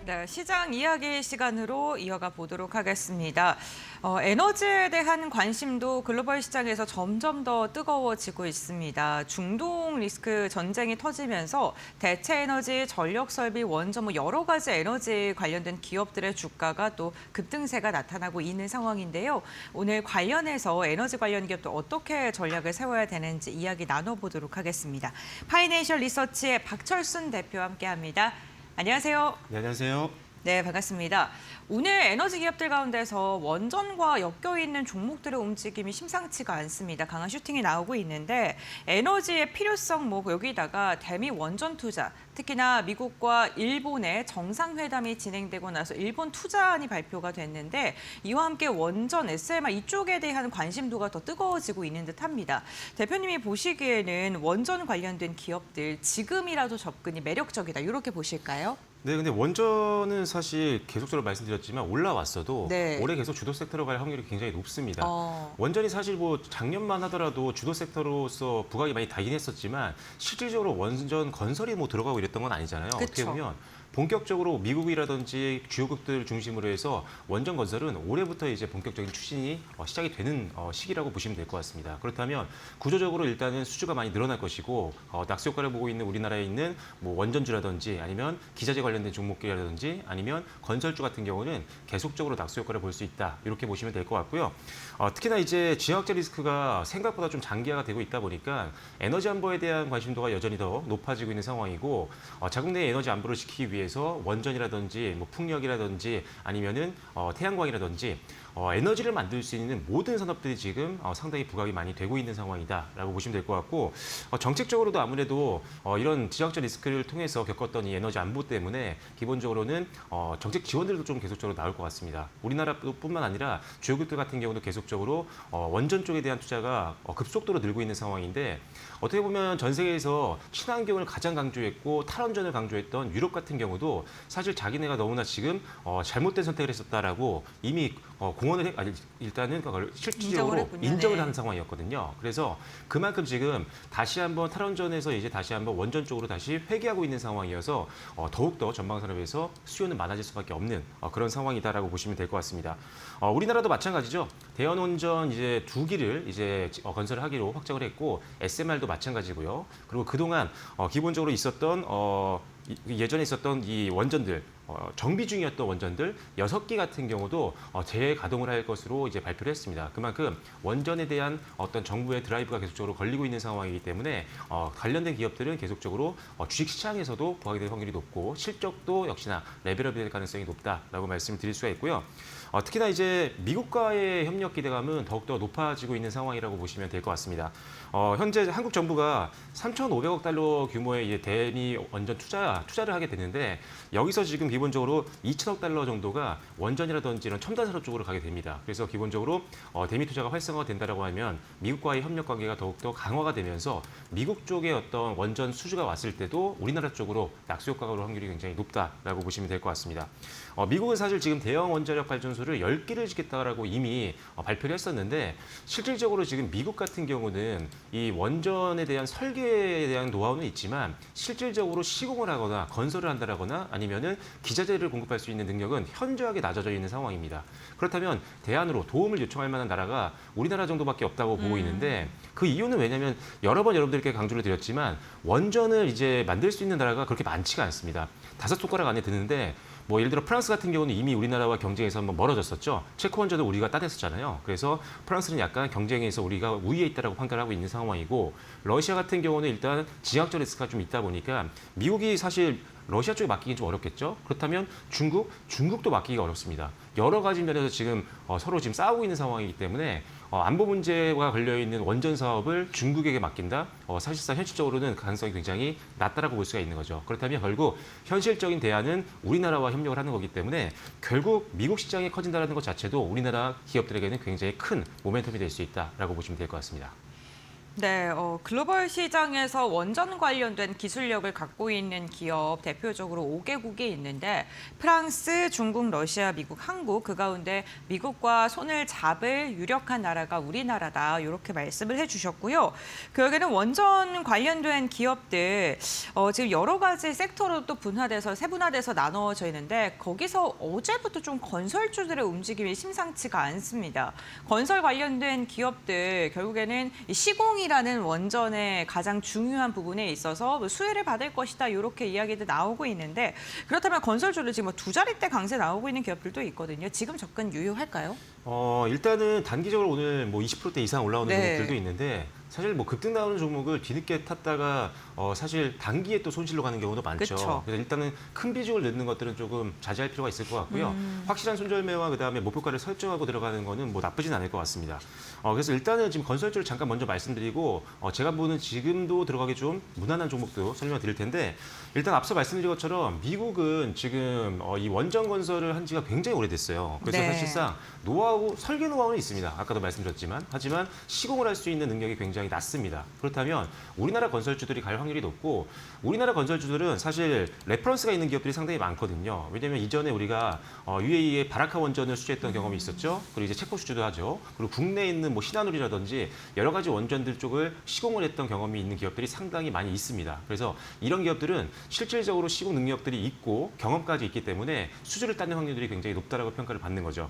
네, 시장 이야기 시간으로 이어가 보도록 하겠습니다. 에너지에 대한 관심도 글로벌 시장에서 점점 더 뜨거워지고 있습니다. 중동 리스크 전쟁이 터지면서 대체 에너지, 전력 설비, 원전 여러 가지 에너지 관련된 기업들의 주가가 또 급등세가 나타나고 있는 상황인데요. 오늘 관련해서 에너지 관련 기업도 어떻게 전략을 세워야 되는지 이야기 나눠보도록 하겠습니다. 파이낸셜 리서치의 박철순 대표와 함께합니다. 안녕하세요. 네, 안녕하세요. 네, 반갑습니다. 오늘 에너지 기업들 가운데서 원전과 엮여 있는 종목들의 움직임이 심상치가 않습니다. 강한 슈팅이 나오고 있는데 에너지의 필요성 여기다가 대미 원전 투자, 특히나 미국과 일본의 정상회담이 진행되고 나서 일본 투자안이 발표가 됐는데 이와 함께 원전, SMR 이쪽에 대한 관심도가 더 뜨거워지고 있는 듯합니다. 대표님이 보시기에는 원전 관련된 기업들 지금이라도 접근이 매력적이다 이렇게 보실까요? 네, 근데 원전은 사실 계속적으로 말씀드렸지만 올라왔어도 네. 올해 계속 주도 섹터로 갈 확률이 굉장히 높습니다. 어. 원전이 사실 작년만 하더라도 주도 섹터로서 부각이 많이 되긴 했었지만 실질적으로 원전 건설이 들어가고 이랬던 건 아니잖아요. 그쵸. 어떻게 보면 본격적으로 미국이라든지 주요국들 중심으로 해서 원전 건설은 올해부터 이제 본격적인 추진이 시작이 되는 시기라고 보시면 될 것 같습니다. 그렇다면 구조적으로 일단은 수주가 많이 늘어날 것이고 낙수 효과를 보고 있는 우리나라에 있는 원전주라든지 아니면 기자재 관련된 종목이라든지 아니면 건설주 같은 경우는 계속적으로 낙수 효과를 볼 수 있다. 이렇게 보시면 될 것 같고요. 특히나 이제 지역적 리스크가 생각보다 좀 장기화가 되고 있다 보니까 에너지 안보에 대한 관심도가 여전히 더 높아지고 있는 상황이고 자국 내 에너지 안보를 지키기 위해서 원전이라든지 풍력이라든지 아니면은 태양광이라든지 에너지를 만들 수 있는 모든 산업들이 지금 상당히 부각이 많이 되고 있는 상황이다라고 보시면 될 것 같고 정책적으로도 아무래도 이런 지역적 리스크를 통해서 겪었던 이 에너지 안보 때문에 기본적으로는 정책 지원들도 좀 계속적으로 나올 것 같습니다. 우리나라뿐만 아니라 주요국들 같은 경우도 계속적으로 원전 쪽에 대한 투자가 급속도로 늘고 있는 상황인데 어떻게 보면 전 세계에서 친환경을 가장 강조했고 탈원전을 강조했던 유럽 같은 경우도 사실 자기네가 너무나 지금 잘못된 선택을 했었다라고 이미 일단은 그걸 실질적으로 인정을 하는 상황이었거든요. 그래서 그만큼 지금 다시 한번 탈원전에서 이제 다시 한번 원전 쪽으로 다시 회귀하고 있는 상황이어서 더욱더 전방 산업에서 수요는 많아질 수밖에 없는 그런 상황이다라고 보시면 될 것 같습니다. 우리나라도 마찬가지죠. 대연원전 이제 2기를 이제 건설을 하기로 확정을 했고 SMR도 마찬가지고요. 그리고 그동안 기본적으로 있었던 예전에 있었던 이 원전들 정비 중이었던 원전들 6기 같은 경우도 재가동을 할 것으로 이제 발표를 했습니다. 그만큼 원전에 대한 어떤 정부의 드라이브가 계속적으로 걸리고 있는 상황이기 때문에 관련된 기업들은 계속적으로 주식시장에서도 부각이 될 확률이 높고 실적도 역시나 레벨업이 될 가능성이 높다라고 말씀을 드릴 수가 있고요. 특히나 이제 미국과의 협력 기대감은 더욱더 높아지고 있는 상황이라고 보시면 될 것 같습니다. 현재 한국 정부가 3,500억 달러 규모의 이제 대미 원전 투자를 하게 되는데 여기서 지금 기본적으로 2천억 달러 정도가 원전이라든지 이런 첨단 산업 쪽으로 가게 됩니다. 그래서 기본적으로 대미 투자가 활성화가 된다라고 하면 미국과의 협력 관계가 더욱더 강화가 되면서 미국 쪽의 어떤 원전 수주가 왔을 때도 우리나라 쪽으로 낙수 효과가 올 확률이 굉장히 높다라고 보시면 될 것 같습니다. 미국은 사실 지금 대형 원자력 발전소를 10기를 짓겠다라고 이미 발표를 했었는데 실질적으로 지금 미국 같은 경우는 이 원전에 대한 설계에 대한 노하우는 있지만 실질적으로 시공을 하거나 건설을 한다거나 아니면은 기자재를 공급할 수 있는 능력은 현저하게 낮아져 있는 상황입니다. 그렇다면 대안으로 도움을 요청할 만한 나라가 우리나라 정도밖에 없다고 보고 있는데 그 이유는 왜냐하면 여러 번 여러분들께 강조를 드렸지만 원전을 이제 만들 수 있는 나라가 그렇게 많지가 않습니다. 5손가락 안에 드는데 예를 들어 프랑스 같은 경우는 이미 우리나라와 경쟁에서 한번 멀어졌었죠. 체코 원전을 우리가 따냈었잖아요. 그래서 프랑스는 약간 경쟁에서 우리가 우위에 있다라고 판단하고 있는 상황이고 러시아 같은 경우는 일단 지역적 리스크가 좀 있다 보니까 미국이 사실 러시아 쪽에 맡기긴 좀 어렵겠죠. 그렇다면 중국도 맡기기가 어렵습니다. 여러 가지 면에서 지금 서로 지금 싸우고 있는 상황이기 때문에 안보 문제가 걸려있는 원전 사업을 중국에게 맡긴다? 사실상 현실적으로는 가능성이 굉장히 낮다라고 볼 수가 있는 거죠. 그렇다면 결국 현실적인 대안은 우리나라와 협력을 하는 거기 때문에 결국 미국 시장이 커진다는 것 자체도 우리나라 기업들에게는 굉장히 큰 모멘텀이 될 수 있다라고 보시면 될 것 같습니다. 네, 글로벌 시장에서 원전 관련된 기술력을 갖고 있는 기업 대표적으로 5개국이 있는데 프랑스, 중국, 러시아, 미국, 한국 그 가운데 미국과 손을 잡을 유력한 나라가 우리나라다 이렇게 말씀을 해주셨고요. 결국에는 원전 관련된 기업들 지금 여러 가지 섹터로 또 세분화돼서 나눠져 있는데 거기서 어제부터 좀 건설주들의 움직임이 심상치가 않습니다. 건설 관련된 기업들 결국에는 이 시공이라는 원전의 가장 중요한 부분에 있어서 수혜를 받을 것이다 이렇게 이야기도 나오고 있는데 그렇다면 건설주를 지금 두 자릿대 강세 나오고 있는 기업들도 있거든요. 지금 접근 유효할까요? 일단은 단기적으로 오늘 뭐 20%대 이상 올라오는 네. 종목들도 있는데 사실 뭐 급등 나오는 종목을 뒤늦게 탔다가 사실 단기에 또 손실로 가는 경우도 많죠. 그쵸. 그래서 일단은 큰 비중을 넣는 것들은 조금 자제할 필요가 있을 것 같고요. 확실한 손절매와 그다음에 목표가를 설정하고 들어가는 거는 뭐 나쁘진 않을 것 같습니다. 그래서 일단은 지금 건설주를 잠깐 먼저 말씀드리고 제가 보는 지금도 들어가기 좀 무난한 종목도 설명을 드릴 텐데 일단 앞서 말씀드린 것처럼 미국은 지금 이 원전 건설을 한 지가 굉장히 오래됐어요. 그래서 네. 사실상 설계 노하우는 있습니다. 아까도 말씀드렸지만 하지만 시공을 할 수 있는 능력이 굉장히 낮습니다. 그렇다면 우리나라 건설주들이 갈 확률이 높고 우리나라 건설주들은 사실 레퍼런스가 있는 기업들이 상당히 많거든요. 왜냐하면 이전에 우리가 UAE의 바라카 원전을 수주했던 경험이 있었죠. 그리고 이제 체코 수주도 하죠. 그리고 국내에 있는 뭐 신한울이라든지 여러 가지 원전들 쪽을 시공을 했던 경험이 있는 기업들이 상당히 많이 있습니다. 그래서 이런 기업들은 실질적으로 시공 능력들이 있고 경험까지 있기 때문에 수주를 따는 확률들이 굉장히 높다라고 평가를 받는 거죠.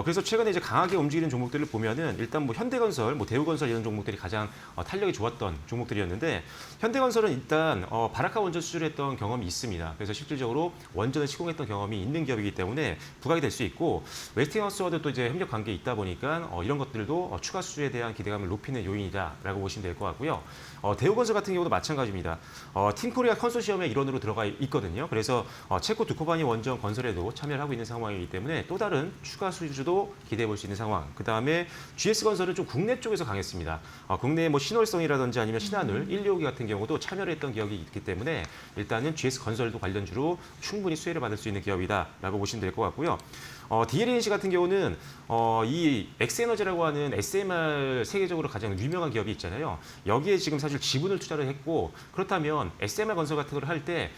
그래서 최근에 이제 강하게 움직이는 종목들을 보면은 일단 뭐 현대건설, 뭐 대우건설 이런 종목들이 가장 탄력이 좋았던 종목들이었는데 현대건설은 일단 바라카 원전 수주를 했던 경험이 있습니다. 그래서 실질적으로 원전을 시공했던 경험이 있는 기업이기 때문에 부각이 될 수 있고 웨스팅하우스와도 또 이제 협력 관계에 있다 보니까 이런 것들도 추가 수주에 대한 기대감을 높이는 요인이다라고 보시면 될 것 같고요. 대우건설 같은 경우도 마찬가지입니다. 팀코리아 컨소시엄의 일원으로 들어가 있거든요. 그래서 체코 두코바니 원전 건설에도 참여를 하고 있는 상황이기 때문에 또 다른 추가 수주도 기대해 볼 수 있는 상황. 그다음에 GS건설은 좀 국내 쪽에서 강했습니다. 국내에 뭐 신월성이라든지 아니면 신한울, 125기 같은 경우도 참여를 했던 기업이 있기 때문에 일단은 GS건설도 관련주로 충분히 수혜를 받을 수 있는 기업이다라고 보시면 될 것 같고요. DLNC 같은 경우는 이 엑스에너지라고 하는 SMR 세계적으로 가장 유명한 기업이 있잖아요. 여기에 지금 사실 지분을 투자를 했고 그렇다면 SMR 건설 같은 걸 할 때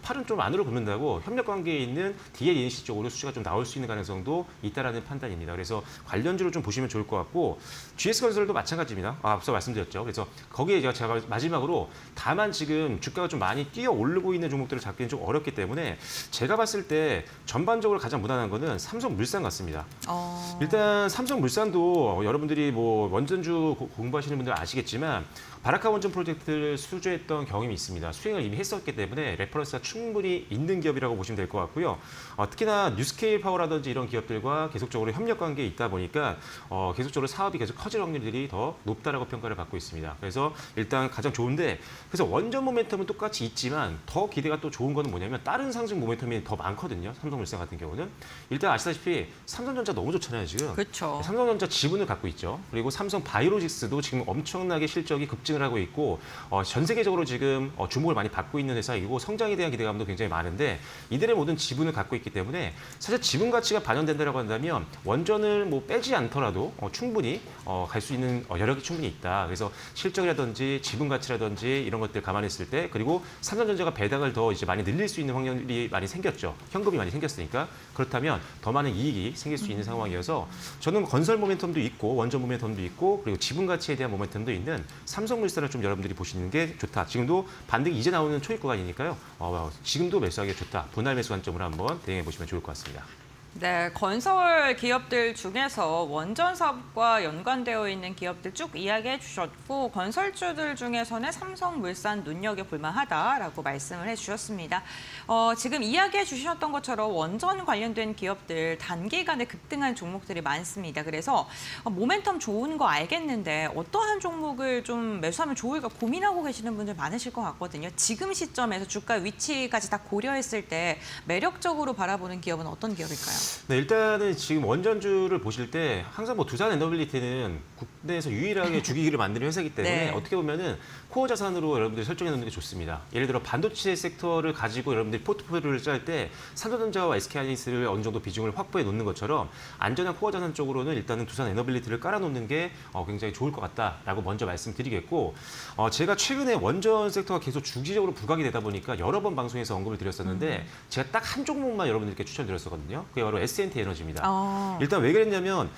팔은 좀 안으로 굽는다고 협력 관계에 있는 DLNC 쪽으로 수주가 좀 나올 수 있는 가능성도 있다라는 판단입니다. 그래서 관련주를 좀 보시면 좋을 것 같고 GS건설도 마찬가지입니다. 앞서 말씀드렸죠. 그래서 거기에 제가 마지막으로 다만 지금 주가가 좀 많이 뛰어 오르고 있는 종목들을 잡기는 좀 어렵기 때문에 제가 봤을 때 전반적으로 가장 무난한 거는 삼성물산 같습니다. 일단 삼성물산도 여러분들이 뭐 원전주 공부하시는 분들 아시겠지만 바라카 원전 프로젝트를 수주했던 경험이 있습니다. 수행을 이미 했었기 때문에 레퍼런스가 충분히 있는 기업이라고 보시면 될 것 같고요. 특히나 뉴스케일 파워라든지 이런 기업들과 계속적으로 협력 관계에 있다 보니까 계속적으로 사업이 계속 커질 확률들이 더 높다라고 평가를 받고 있습니다. 그래서 일단 가장 좋은데 그래서 원전 모멘텀은 똑같이 있지만 더 기대가 또 좋은 거는 뭐냐면 다른 상승 모멘텀이 더 많거든요. 삼성물산 같은 경우는 일단 아시다시피 삼성전자 너무 좋잖아요 지금. 그렇죠. 삼성전자 지분을 갖고 있죠. 그리고 삼성 바이오로직스도 지금 엄청나게 실적이 급증을 하고 있고 전 세계적으로 지금 주목을 많이 받고 있는 회사이고 성장에 대한 기대감도 굉장히 많은데 이들의 모든 지분을 갖고 있기 때문에 사실 지분 가치가 반영된다고 한다면 원전을 뭐 빼지 않더라도 충분히 갈 수 있는 여력이 충분히 있다. 그래서 실적이라든지 지분 가치라든지 이런 것들 감안했을 때 그리고 삼성전자가 배당을 더 이제 많이 늘릴 수 있는 확률이 많이 생겼죠. 현금이 많이 생겼으니까 그렇다면 더 많은 이익이 생길 수 있는 상황이어서 저는 건설 모멘텀도 있고 원전 모멘텀도 있고 그리고 지분 가치에 대한 모멘텀도 있는 삼성물산을 좀 여러분들이 보시는 게 좋다. 지금도 반등이 이제 나오는 초입 구간이니까요. 지금도 매수하기 좋다. 분할 매수 관점으로 한번 대응해 보시면 좋을 것 같습니다. 네, 건설 기업들 중에서 원전 사업과 연관되어 있는 기업들 쭉 이야기해 주셨고 건설주들 중에서는 삼성물산 눈여겨볼 만하다라고 말씀을 해주셨습니다. 지금 이야기해 주셨던 것처럼 원전 관련된 기업들 단기간에 급등한 종목들이 많습니다. 그래서 모멘텀 좋은 거 알겠는데 어떠한 종목을 좀 매수하면 좋을까 고민하고 계시는 분들 많으실 것 같거든요. 지금 시점에서 주가 위치까지 다 고려했을 때 매력적으로 바라보는 기업은 어떤 기업일까요? 네, 일단은 지금 원전주를 보실 때 항상 뭐 두산 에너빌리티는 국내에서 유일하게 주기기를 만드는 회사이기 때문에 네. 어떻게 보면은 코어 자산으로 여러분들이 설정해 놓는 게 좋습니다. 예를 들어 반도체 섹터를 가지고 여러분들이 포트폴리오를 짤 때 삼성전자와 SK하이닉스를 어느 정도 비중을 확보해 놓는 것처럼 안전한 코어 자산 쪽으로는 일단은 두산 에너빌리티를 깔아놓는 게 굉장히 좋을 것 같다라고 먼저 말씀드리겠고, 제가 최근에 원전 섹터가 계속 주기적으로 부각이 되다 보니까 여러 번 방송에서 언급을 드렸었는데 제가 딱 한 종목만 여러분들께 추천드렸었거든요. 그게 바로 S&T 에너지입니다. 일단 왜 그랬냐면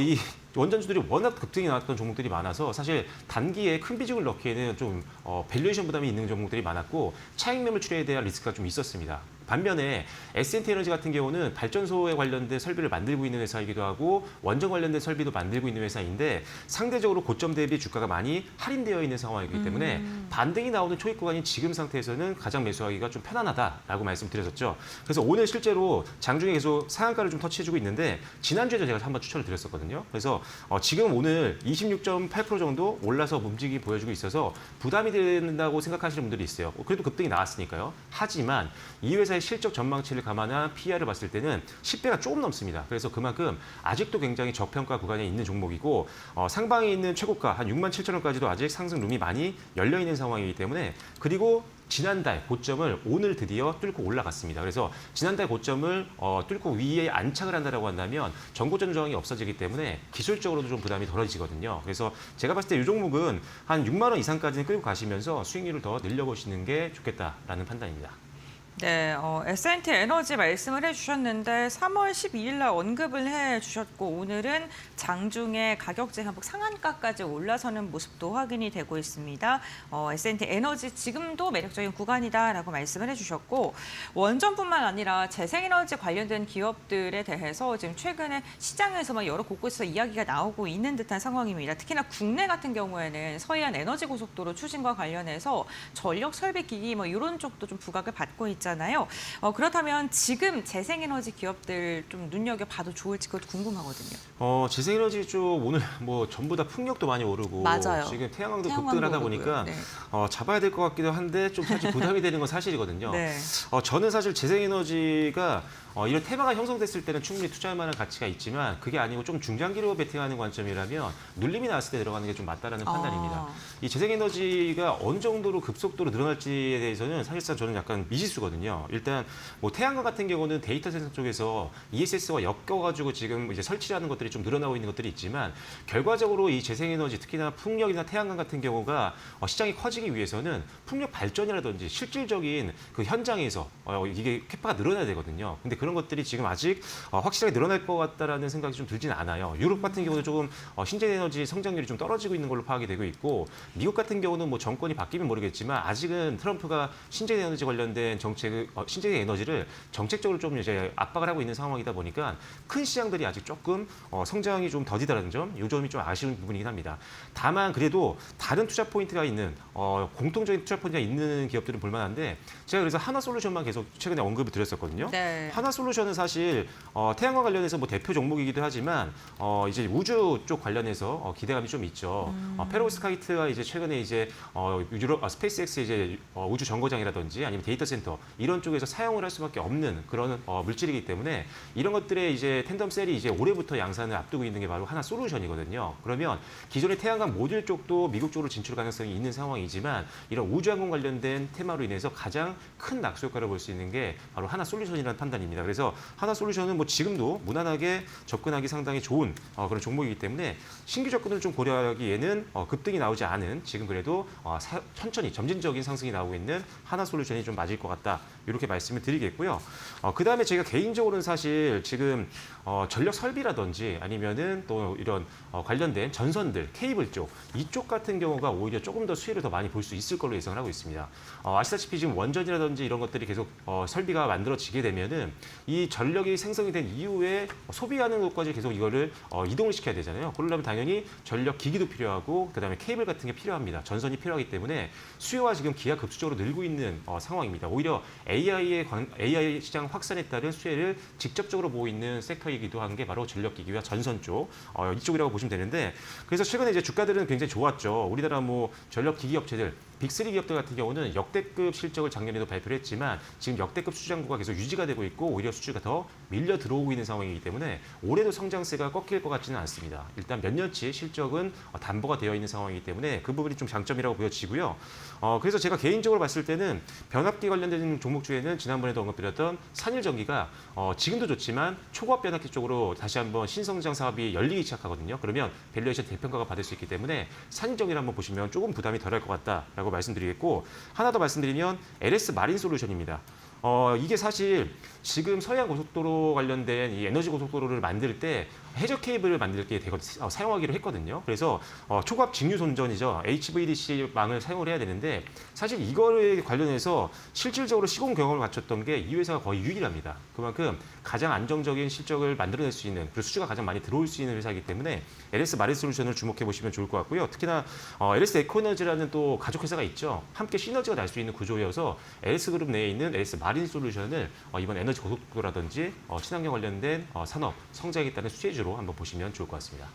이 원전주들이 워낙 급등이 나왔던 종목들이 많아서 사실 단기에 큰 비중을 넣기에는 좀 밸류에이션 부담이 있는 종목들이 많았고 차익 매물 출회에 대한 리스크가 좀 있었습니다. 반면에 S&T 에너지 같은 경우는 발전소에 관련된 설비를 만들고 있는 회사이기도 하고 원전 관련된 설비도 만들고 있는 회사인데 상대적으로 고점 대비 주가가 많이 할인되어 있는 상황이기 때문에 반등이 나오는 초입 구간인 지금 상태에서는 가장 매수하기가 좀 편안하다라고 말씀드렸었죠. 그래서 오늘 실제로 장중에 계속 상한가를 좀 터치해주고 있는데 지난주에도 제가 한번 추천을 드렸었거든요. 그래서 지금 오늘 26.8% 정도 올라서 움직임이 보여주고 있어서 부담이 된다고 생각하시는 분들이 있어요. 그래도 급등이 나왔으니까요. 하지만 이 회사의 실적 전망치를 감안한 PR을 봤을 때는 10배가 조금 넘습니다. 그래서 그만큼 아직도 굉장히 저평가 구간에 있는 종목이고 상방에 있는 최고가 한 67,000원까지도 아직 상승 룸이 많이 열려있는 상황이기 때문에 그리고 지난달 고점을 오늘 드디어 뚫고 올라갔습니다. 그래서 지난달 고점을 뚫고 위에 안착을 한다라고 한다면 전고점 저항이 없어지기 때문에 기술적으로도 좀 부담이 덜어지거든요. 그래서 제가 봤을 때 이 종목은 한 6만 원 이상까지는 끌고 가시면서 수익률을 더 늘려보시는 게 좋겠다라는 판단입니다. 네, S&T 에너지 말씀을 해주셨는데 3월 12일 날 언급을 해주셨고 오늘은 장중에 가격제 한복 상한가까지 올라서는 모습도 확인이 되고 있습니다. S&T 에너지 지금도 매력적인 구간이다라고 말씀을 해주셨고 원전뿐만 아니라 재생에너지 관련된 기업들에 대해서 지금 최근에 시장에서만 여러 곳곳에서 이야기가 나오고 있는 듯한 상황입니다. 특히나 국내 같은 경우에는 서해안 에너지 고속도로 추진과 관련해서 전력 설비 기기 뭐 이런 쪽도 좀 부각을 받고 있잖아요. 그렇다면 지금 재생에너지 기업들 좀 눈여겨봐도 좋을지 그것도 궁금하거든요. 재생에너지 쪽 오늘 뭐 전부 다 풍력도 많이 오르고 맞아요. 지금 태양광도 태양광도 급등을 하다 오르고요. 보니까 네. 잡아야 될 것 같기도 한데 좀 사실 부담이 되는 건 사실이거든요. 네. 저는 사실 재생에너지가 이런 테마가 형성됐을 때는 충분히 투자할 만한 가치가 있지만 그게 아니고 좀 중장기로 베팅하는 관점이라면 눌림이 나왔을 때 들어가는 게 좀 맞다라는 판단입니다. 이 재생에너지가 어느 정도로 급속도로 늘어날지에 대해서는 사실상 저는 약간 미지수거든요. 일단 뭐 태양광 같은 경우는 데이터 센서 쪽에서 ESS와 엮여가지고 지금 이제 설치를 하는 것들이 좀 늘어나고 있는 것들이 있지만 결과적으로 이 재생에너지 특히나 풍력이나 태양광 같은 경우가 시장이 커지기 위해서는 풍력 발전이라든지 실질적인 그 현장에서 이게 캐파가 늘어나야 되거든요. 근데 그런 것들이 지금 아직 확실하게 늘어날 것 같다라는 생각이 좀 들지는 않아요. 유럽 같은 경우는 조금 신재에너지 성장률이 좀 떨어지고 있는 걸로 파악이 되고 있고 미국 같은 경우는 뭐 정권이 바뀌면 모르겠지만 아직은 트럼프가 신재에너지 관련된 신재에너지를 정책적으로 좀 이제 압박을 하고 있는 상황이다 보니까 큰 시장들이 아직 조금 성장이 좀 더디다라는 점, 이 점이 좀 아쉬운 부분이긴 합니다. 다만 그래도 다른 투자 포인트가 있는 공통적인 투자 포인트가 있는 기업들은 볼만한데 제가 그래서 하나솔루션만 계속 최근에 언급을 드렸었거든요. 네. 하나솔루션은 사실 태양광 관련해서 뭐 대표 종목이기도 하지만 이제 우주 쪽 관련해서 기대감이 좀 있죠. 페로스카이트가 이제 최근에 이제 스페이스X 이제 우주 정거장이라든지 아니면 데이터 센터 이런 쪽에서 사용을 할 수밖에 없는 그런 물질이기 때문에 이런 것들의 이제 텐덤 셀이 이제 올해부터 양산을 앞두고 있는 게 바로 하나솔루션이거든요. 그러면 기존의 태양광 모듈 쪽도 미국 쪽으로 진출 가능성이 있는 상황이지만 이런 우주항공 관련된 테마로 인해서 가장 큰 낙수 효과를 볼 수 있는 게 바로 하나솔루션이라는 판단입니다. 그래서 하나솔루션은 뭐 지금도 무난하게 접근하기 상당히 좋은 그런 종목이기 때문에 신규 접근을 좀 고려하기에는 급등이 나오지 않은 지금 그래도 천천히 점진적인 상승이 나오고 있는 하나솔루션이 좀 맞을 것 같다. 이렇게 말씀을 드리겠고요. 그다음에 제가 개인적으로는 사실 지금 전력 설비라든지 아니면은 또 이런 관련된 전선들, 케이블 쪽 이쪽 같은 경우가 오히려 조금 더 수혜를 더 많이 볼 수 있을 걸로 예상을 하고 있습니다. 아시다시피 지금 원전이라든지 이런 것들이 계속 설비가 만들어지게 되면은 이 전력이 생성이 된 이후에 소비하는 것까지 계속 이거를 이동을 시켜야 되잖아요. 그러려면 당연히 전력 기기도 필요하고 그다음에 케이블 같은 게 필요합니다. 전선이 필요하기 때문에 수요가 지금 기하급수적으로 늘고 있는 상황입니다. 오히려 AI 시장 확산에 따른 수혜를 직접적으로 보고 있는 섹터이기도 한 게 바로 전력기기와 전선 쪽 이쪽이라고 보시면 되는데 그래서 최근에 이제 주가들은 굉장히 좋았죠. 우리나라 뭐 전력기기 업체들 빅3 기업들 같은 경우는 역대급 실적을 작년에도 발표를 했지만 지금 역대급 수주장구가 계속 유지가 되고 있고 오히려 수주가 더 밀려 들어오고 있는 상황이기 때문에 올해도 성장세가 꺾일 것 같지는 않습니다. 일단 몇 년치 실적은 담보가 되어 있는 상황이기 때문에 그 부분이 좀 장점이라고 보여지고요. 그래서 제가 개인적으로 봤을 때는 변압기 관련된 종목 중에는 지난번에도 언급드렸던 산일전기가 지금도 좋지만 초과압 변압기 쪽으로 다시 한번 신성장 사업이 열리기 시작하거든요. 그러면 밸류에이션 대평가가 받을 수 있기 때문에 산일전기를 한번 보시면 조금 부담이 덜할 것 같다라고 말씀드리겠고 하나 더 말씀드리면 LS 마린 솔루션입니다. 이게 사실 지금 서해안 고속도로 관련된 이 에너지 고속도로를 만들 때 해저 케이블을 만들 때 사용하기로 했거든요. 그래서 초과압 직류 손전이죠. HVDC 망을 사용을 해야 되는데 사실 이거에 관련해서 실질적으로 시공 경험을 갖췄던 게 이 회사가 거의 유일합니다. 그만큼 가장 안정적인 실적을 만들어낼 수 있는 그리고 수주가 가장 많이 들어올 수 있는 회사이기 때문에 LS 마린 솔루션을 주목해 보시면 좋을 것 같고요. 특히나 LS 에코에너지라는 또 가족 회사가 있죠. 함께 시너지가 날 수 있는 구조여서 LS 그룹 내에 있는 LS 마린 솔루션을 이번 에너지 고속도로라든지 친환경 관련된 산업 성장하겠다는 수혜주로 한번 보시면 좋을 것 같습니다.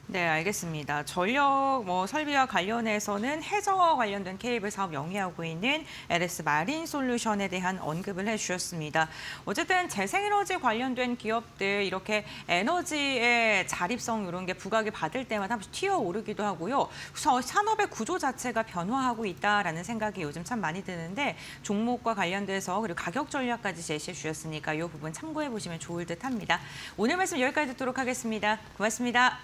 네, 알겠습니다. 전력 설비와 관련해서는 해저 관련된 케이블 사업 영위하고 있는 LS 마린 솔루션에 대한 언급을 해주셨습니다. 어쨌든 재생에너지 관련된 기업들 이렇게 에너지의 자립성 이런 게 부각이 받을 때마다 한 번씩 튀어오르기도 하고요. 그래서 산업의 구조 자체가 변화하고 있다라는 생각이 요즘 참 많이 드는데 종목과 관련돼서 그리고 가격 전략까지 제시해 주셨으니까 이 부분 참고해 보시면 좋을 듯합니다. 오늘 말씀 여기까지 듣도록 하겠습니다. 고맙습니다.